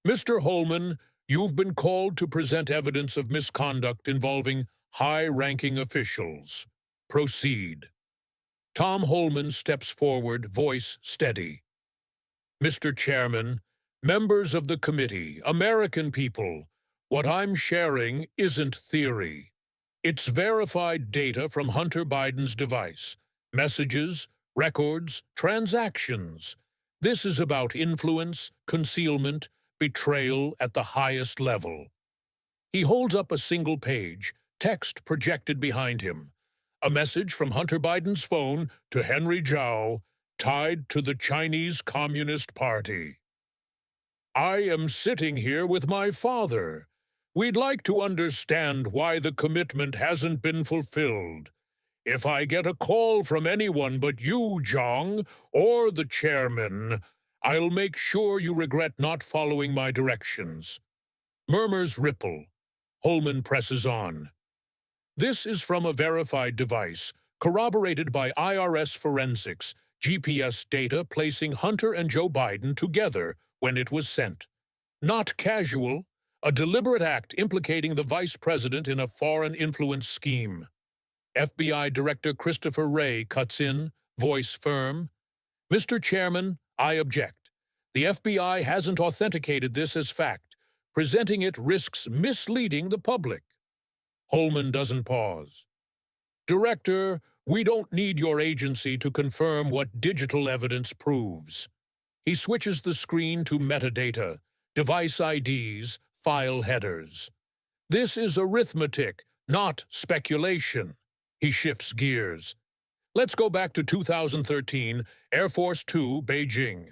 Mr. Holman, you've been called to present evidence of misconduct involving high-ranking officials. Proceed. Tom Holman steps forward, voice steady. Mr. Chairman, members of the committee, American people, what I'm sharing isn't theory. It's verified data from Hunter Biden's device, messages, records, transactions. This is about influence, concealment, betrayal at the highest level. He holds up a single page, text projected behind him. A message from Hunter Biden's phone to Henry Zhao, tied to the Chinese Communist Party. I am sitting here with my father. We'd like to understand why the commitment hasn't been fulfilled. If I get a call from anyone but you, Zhang, or the chairman, I'll make sure you regret not following my directions. Murmurs ripple. Holman presses on. This is from a verified device, corroborated by IRS forensics, GPS data placing Hunter and Joe Biden together when it was sent. Not casual, a deliberate act implicating the vice president in a foreign influence scheme. FBI Director Christopher Wray cuts in, voice firm. Mr. Chairman, I object. The FBI hasn't authenticated this as fact. Presenting it risks misleading the public. Holman doesn't pause. Director, we don't need your agency to confirm what digital evidence proves. He switches the screen to metadata, device IDs, file headers. This is arithmetic, not speculation. He shifts gears. Let's go back to 2013, Air Force Two, Beijing.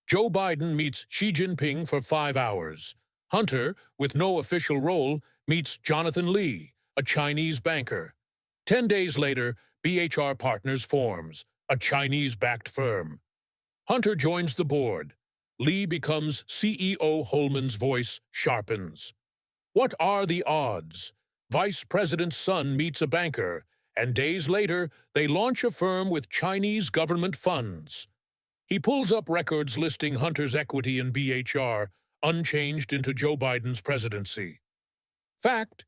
Joe Biden meets Xi Jinping for 5 hours. Hunter, with no official role, meets Jonathan Lee, a Chinese banker. 10 days later, BHR Partners forms, a Chinese-backed firm. Hunter joins the board. Lee becomes CEO. Holman's voice sharpens. What are the odds? Vice President's son meets a banker, and days later, they launch a firm with Chinese government funds. He pulls up records listing Hunter's equity in BHR, unchanged into Joe Biden's presidency. Fact: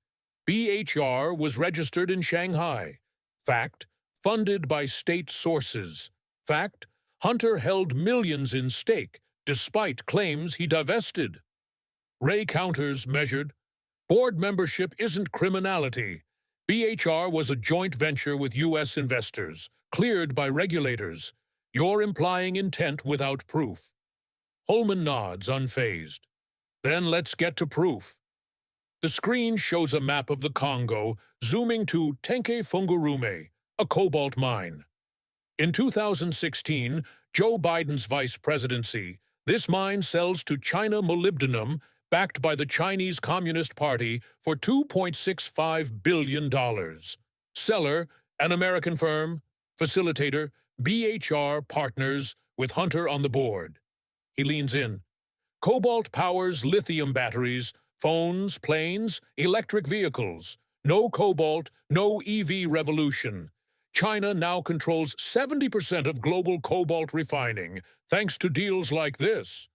BHR was registered in Shanghai. Fact: funded by state sources. Fact: Hunter held millions in stake, despite claims he divested. Wray counters, measured. Board membership isn't criminality. BHR was a joint venture with U.S. investors, cleared by regulators. You're implying intent without proof. Holman nods, unfazed. Then let's get to proof. The screen shows a map of the Congo, zooming to Tenke Fungurume, a cobalt mine. In 2016, Joe Biden's vice presidency, this mine sells to China molybdenum, backed by the Chinese Communist Party, for $2.65 billion. Seller, an American firm. Facilitator, BHR Partners, with Hunter on the board. He leans in. Cobalt powers lithium batteries, phones, planes, electric vehicles. No cobalt, no EV revolution. China now controls 70% of global cobalt refining, thanks to deals like this.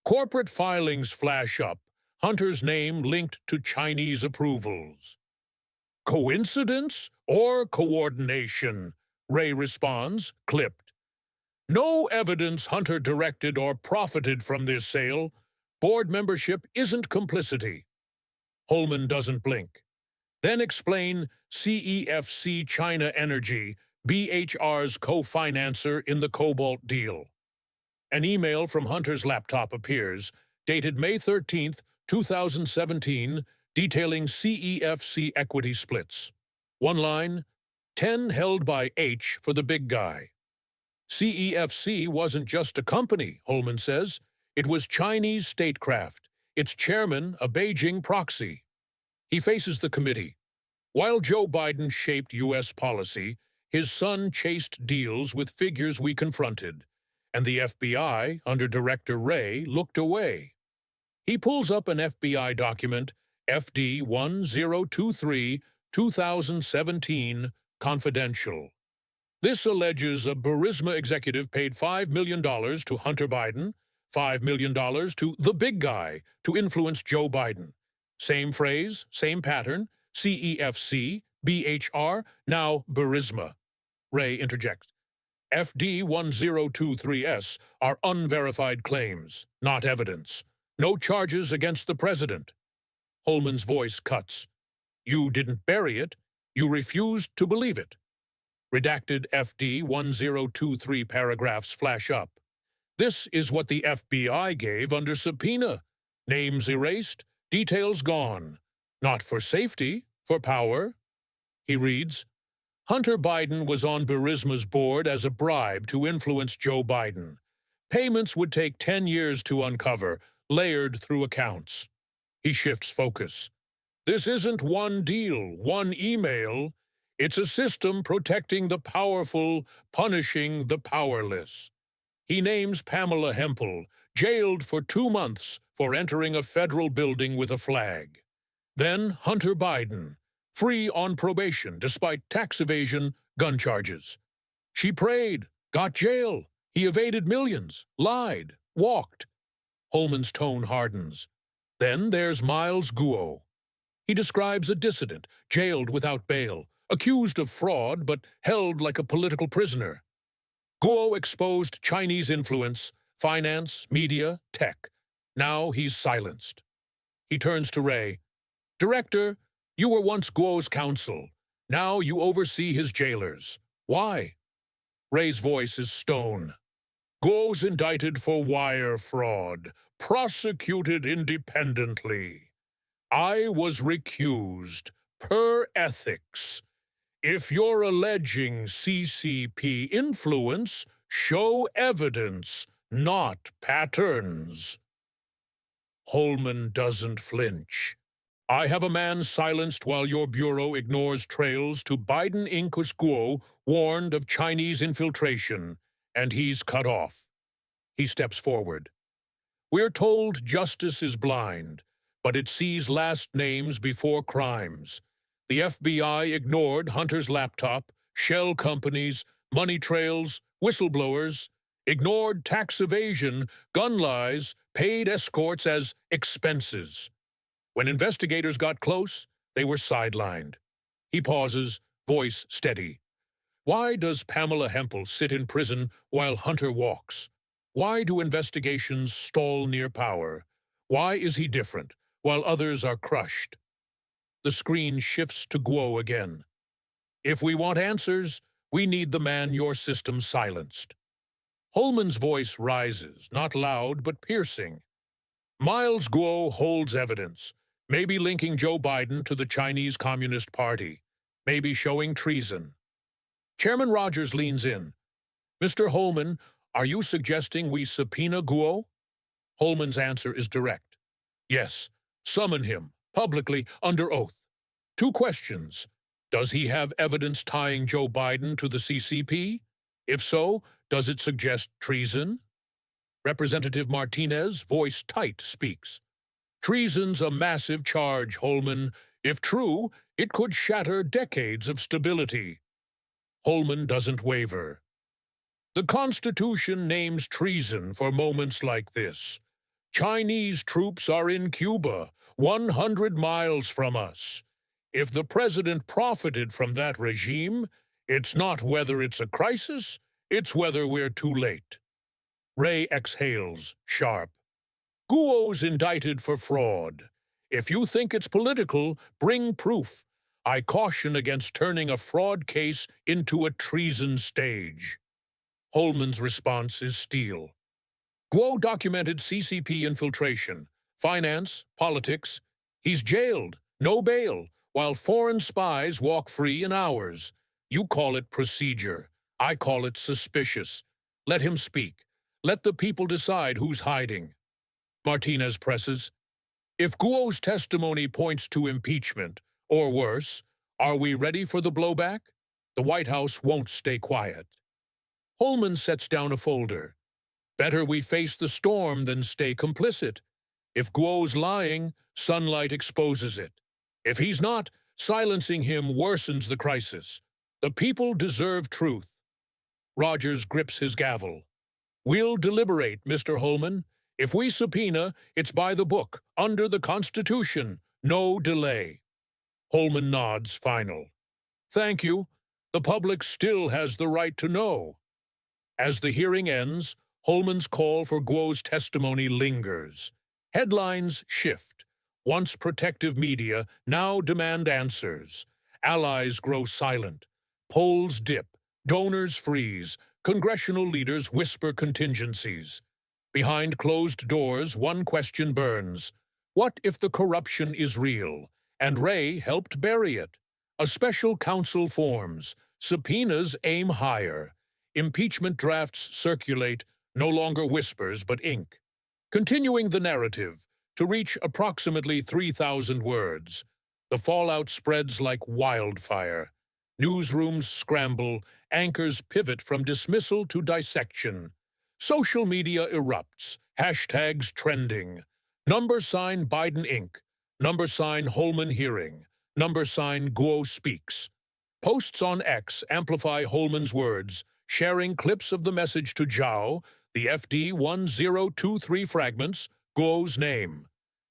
Corporate filings flash up, Hunter's name linked to Chinese approvals. Coincidence or coordination? Wray responds, clipped. No evidence Hunter directed or profited from this sale. Board membership isn't complicity. Holman doesn't blink. Then explain CEFC China Energy, BHR's co-financer in the cobalt deal. An email from Hunter's laptop appears, dated May 13, 2017, detailing CEFC equity splits. One line, 10 held by H for the big guy. CEFC wasn't just a company, Holman says. It was Chinese statecraft, its chairman a Beijing proxy. He faces the committee. While Joe Biden shaped U.S. policy, his son chased deals with figures we confronted, and the FBI, under Director Wray, looked away. He pulls up an FBI document, FD 1023, 2017, confidential. This alleges a Burisma executive paid $5 million to Hunter Biden, $5 million to the big guy to influence Joe Biden. Same phrase, same pattern, CEFC, BHR, now Burisma. Wray interjects. FD1023S are unverified claims, not evidence. No charges against the president. Holman's voice cuts. You didn't bury it. You refused to believe it. Redacted FD1023 paragraphs flash up. This is what the FBI gave under subpoena. Names erased, details gone. Not for safety, for power. He reads, Hunter Biden was on Burisma's board as a bribe to influence Joe Biden. Payments would take 10 years to uncover, layered through accounts. He shifts focus. This isn't one deal, one email. It's a system protecting the powerful, punishing the powerless. He names Pamela Hempel, jailed for 2 months for entering a federal building with a flag. Then Hunter Biden, free on probation despite tax evasion, gun charges. She prayed, got jail. He evaded millions, lied, walked. Holman's tone hardens. Then there's Miles Guo. He describes a dissident, jailed without bail, accused of fraud but held like a political prisoner. Guo exposed Chinese influence, finance, media, tech. Now he's silenced. He turns to Wray. Director, you were once Guo's counsel. Now you oversee his jailers. Why? Ray's voice is stone. Guo's indicted for wire fraud, prosecuted independently. I was recused, per ethics. If you're alleging CCP influence, show evidence, not patterns. Holman doesn't flinch. I have a man silenced while your bureau ignores trails to Biden Incus Guo warned of Chinese infiltration, and he's cut off. He steps forward. We're told justice is blind, but it sees last names before crimes. The FBI ignored Hunter's laptop, shell companies, money trails, whistleblowers, ignored tax evasion, gun lies, paid escorts as expenses. When investigators got close, they were sidelined. He pauses, voice steady. Why does Pamela Hempel sit in prison while Hunter walks? Why do investigations stall near power? Why is he different, while others are crushed? The screen shifts to Guo again. If we want answers, we need the man your system silenced. Holman's voice rises, not loud but piercing. Miles Guo holds evidence, maybe linking Joe Biden to the Chinese Communist Party, maybe showing treason. Chairman Rogers leans in. Mr. Holman, are you suggesting we subpoena Guo? Holman's answer is direct. Yes, summon him, publicly, under oath. 2 questions. Does he have evidence tying Joe Biden to the CCP? If so, does it suggest treason? Representative Martinez, voice tight, speaks. Treason's a massive charge, Holman. If true, it could shatter decades of stability. Holman doesn't waver. The Constitution names treason for moments like this. Chinese troops are in Cuba, 100 miles from us. If the president profited from that regime, it's not whether it's a crisis, it's whether we're too late. Wray exhales, sharp. Guo's indicted for fraud. If you think it's political, bring proof. I caution against turning a fraud case into a treason stage. Holman's response is steel. Guo documented CCP infiltration, finance, politics. He's jailed, no bail, while foreign spies walk free in hours. You call it procedure. I call it suspicious. Let him speak. Let the people decide who's hiding. Martinez presses. If Guo's testimony points to impeachment, or worse, are we ready for the blowback? The White House won't stay quiet. Holman sets down a folder. Better we face the storm than stay complicit. If Guo's lying, sunlight exposes it. If he's not, silencing him worsens the crisis. The people deserve truth. Rogers grips his gavel. We'll deliberate, Mr. Holman. If we subpoena, it's by the book, under the Constitution, no delay. Holman nods, final. Thank you. The public still has the right to know. As the hearing ends, Holman's call for Guo's testimony lingers. Headlines shift. Once protective media now demand answers. Allies grow silent. Polls dip. Donors freeze. Congressional leaders whisper contingencies. Behind closed doors, one question burns. What if the corruption is real? And Wray helped bury it. A special counsel forms. Subpoenas aim higher. Impeachment drafts circulate, no longer whispers but ink. Continuing the narrative, to reach approximately 3,000 words. The fallout spreads like wildfire. Newsrooms scramble, anchors pivot from dismissal to dissection. Social media erupts, hashtags trending. Number sign Biden Inc., number sign Holman hearing, number sign Guo speaks. Posts on X amplify Holman's words, sharing clips of the message to Zhao, the FD 1023 fragments, Guo's name.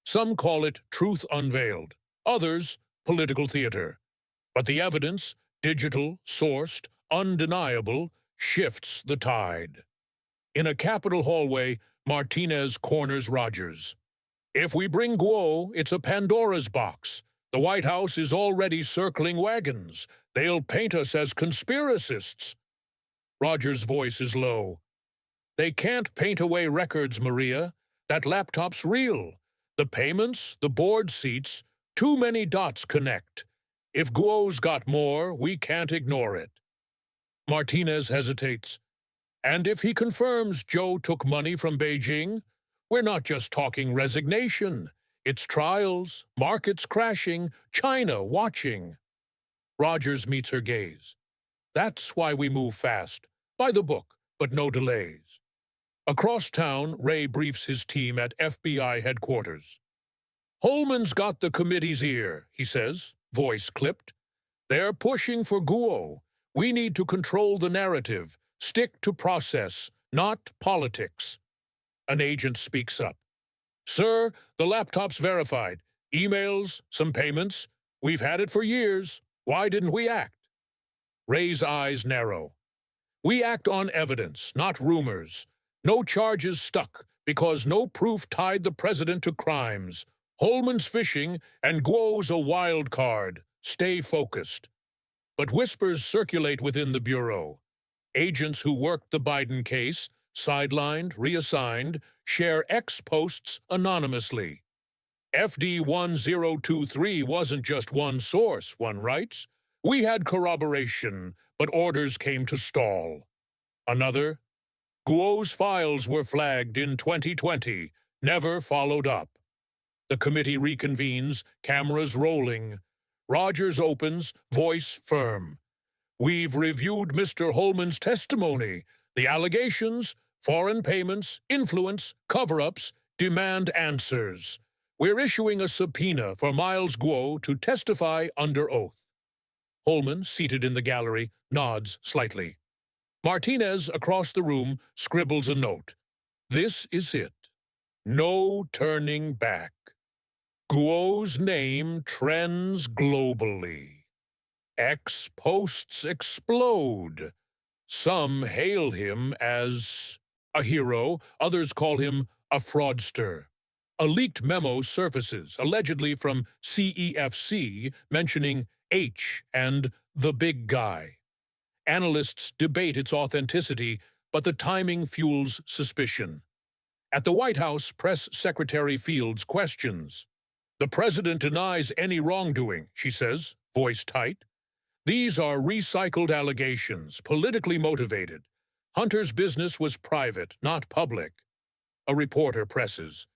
Some call it truth unveiled, others political theater. But the evidence, digital, sourced, undeniable, shifts the tide. In a Capitol hallway, Martinez corners Rogers. If we bring Guo, it's a Pandora's box. The White House is already circling wagons. They'll paint us as conspiracists. Rogers' voice is low. They can't paint away records, Maria. That laptop's real. The payments, the board seats, too many dots connect. If Guo's got more, we can't ignore it. Martinez hesitates. And if he confirms Joe took money from Beijing, we're not just talking resignation. It's trials, markets crashing, China watching. Rogers meets her gaze. That's why we move fast. By the book, but no delays. Across town, Wray briefs his team at FBI headquarters. Holman's got the committee's ear, he says, voice clipped. They're pushing for Guo. We need to control the narrative, stick to process, not politics. An agent speaks up. Sir, the laptop's verified. Emails, some payments. We've had it for years. Why didn't we act? Wray's eyes narrow. We act on evidence, not rumors. No charges stuck because no proof tied the president to crimes. Holman's fishing and Guo's a wild card. Stay focused. But whispers circulate within the Bureau. Agents who worked the Biden case, sidelined, reassigned, share X posts anonymously. FD 1023 wasn't just one source, one writes. We had corroboration, but orders came to stall. Another, Guo's files were flagged in 2020, never followed up. The committee reconvenes, cameras rolling. Rogers opens, voice firm. We've reviewed Mr. Holman's testimony. The allegations, foreign payments, influence, cover-ups, demand answers. We're issuing a subpoena for Miles Guo to testify under oath. Holman, seated in the gallery, nods slightly. Martinez, across the room, scribbles a note. This is it. No turning back. Guo's name trends globally. X posts explode. Some hail him as a hero, others call him a fraudster. A leaked memo surfaces, allegedly from CEFC, mentioning H and the big guy. Analysts debate its authenticity, but the timing fuels suspicion. At the White House, Press Secretary Fields questions. The president denies any wrongdoing, she says, voice tight. These are recycled allegations, politically motivated. Hunter's business was private, not public. A reporter presses.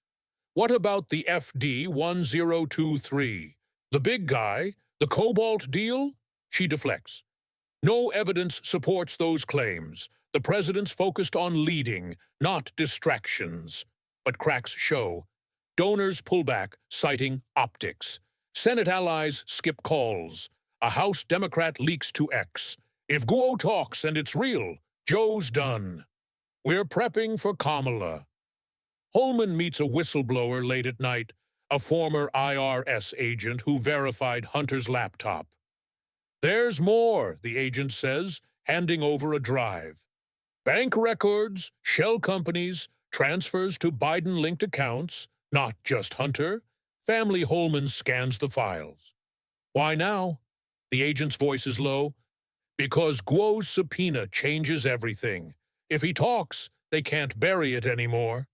What about the FD 1023? The big guy? The cobalt deal? She deflects. No evidence supports those claims. The president's focused on leading, not distractions. But cracks show. Donors pull back, citing optics. Senate allies skip calls. A House Democrat leaks to X. If Guo talks and it's real, Joe's done. We're prepping for Kamala. Holman meets a whistleblower late at night, a former IRS agent who verified Hunter's laptop. "There's more," the agent says, handing over a drive. "Bank records, shell companies, transfers to Biden-linked accounts, not just Hunter." Family Holman scans the files. "Why now?" The agent's voice is low. "Because Guo's subpoena changes everything. If he talks, they can't bury it anymore."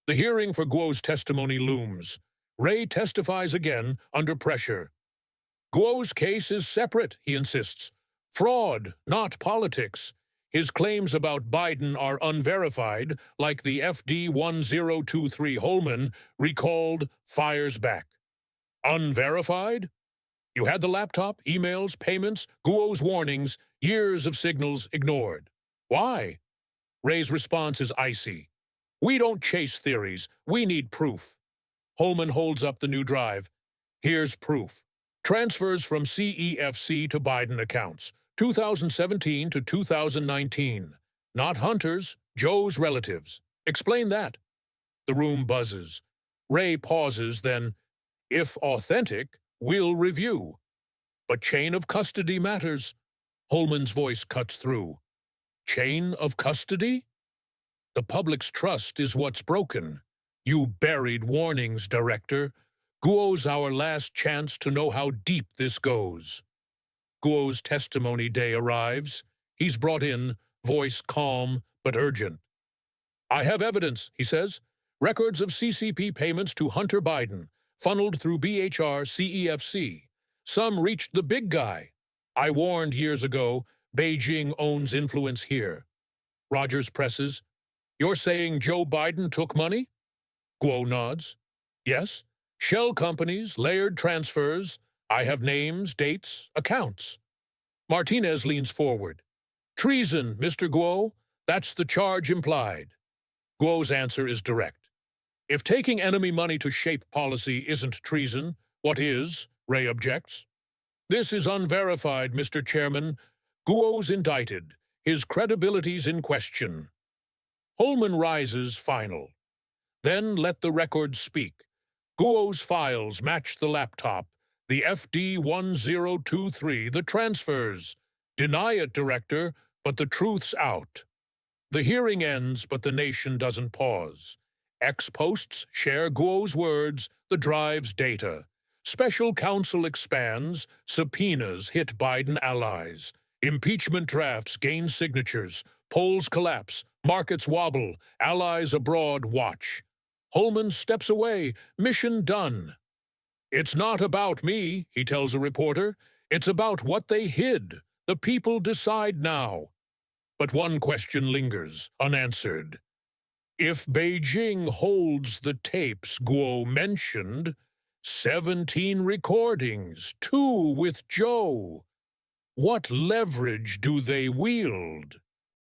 The hearing for Guo's testimony looms. Wray testifies again, under pressure. "Guo's case is separate," he insists. "Fraud, not politics. His claims about Biden are unverified, like the FD 1023 Holman, recalled, fires back." "Unverified? You had the laptop, emails, payments, Guo's warnings, years of signals ignored. Why?" Wray's response is icy. "We don't chase theories. We need proof." Holman holds up the new drive. "Here's proof. Transfers from CEFC to Biden accounts, 2017 to 2019. Not Hunter's, Joe's relatives. Explain that." The room buzzes. Wray pauses, then, "If authentic, we'll review." "But chain of custody matters." Holman's voice cuts through. "Chain of custody? The public's trust is what's broken. You buried warnings, Director. Guo's our last chance to know how deep this goes." Guo's testimony day arrives. He's brought in, voice calm but urgent. "I have evidence," he says. "Records of CCP payments to Hunter Biden, funneled through BHR CEFC. Some reached the big guy. I warned years ago, Beijing owns influence here." Rogers presses. "You're saying Joe Biden took money?" Guo nods. "Yes. Shell companies, layered transfers. I have names, dates, accounts." Martinez leans forward. "Treason, Mr. Guo. That's the charge implied." Guo's answer is direct. "If taking enemy money to shape policy isn't treason, what is?" Wray objects. "This is unverified, Mr. Chairman. Guo's indicted. His credibility's in question." Holman rises final. "Then let the records speak. Guo's files match the laptop, the FD 1023, the transfers. Deny it, Director, but the truth's out." The hearing ends, but the nation doesn't pause. Ex-posts share Guo's words, the drive's data. Special counsel expands, subpoenas hit Biden allies. Impeachment drafts gain signatures, polls collapse, markets wobble, allies abroad watch. Holman steps away, mission done. "It's not about me," he tells a reporter. "It's about what they hid. The people decide now." But one question lingers, unanswered. If Beijing holds the tapes Guo mentioned, 17 recordings, 2 with Joe, what leverage do they wield?